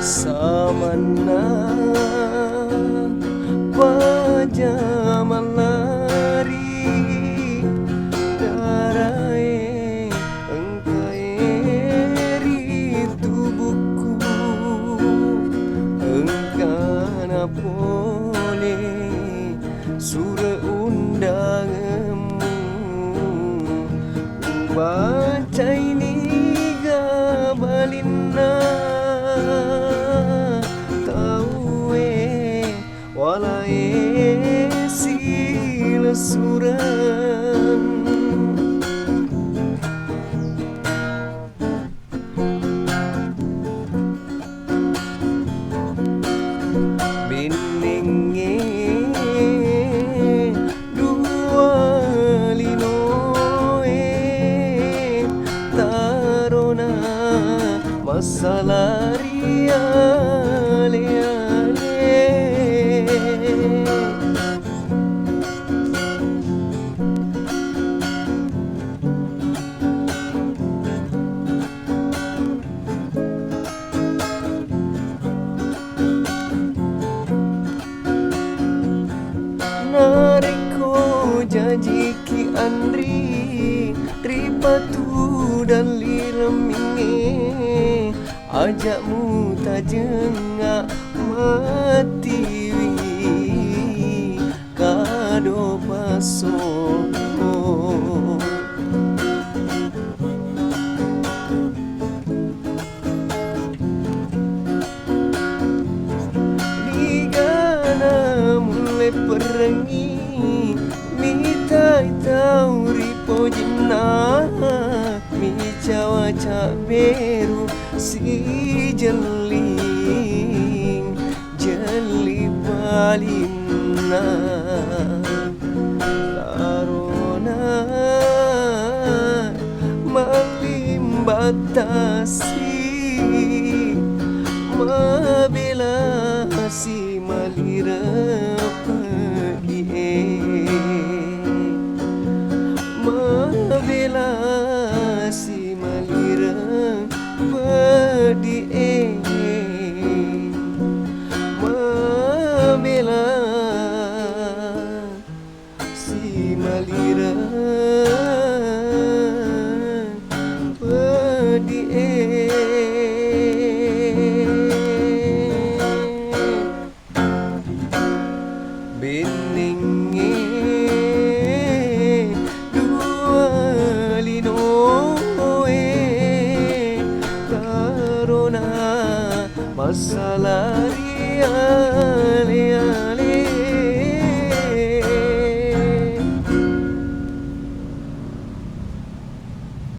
Samana wajah malari darai engkai tubuhku engkana pole sura undanganmu baca ini gabalina walai sila suran bininge dua linoe tarona masalah riale nariko janji ki andri tripatu dan lireminge ajakmu tajengak mati kado pasoko digana mulai perengi mitai tau ripo jina mi jawa cak beru si jeling jeli balina larona malim batasi mabela si malira pergi mabela si malira pergi mabela si malira pergi bininge dua linoe tarona masalah ria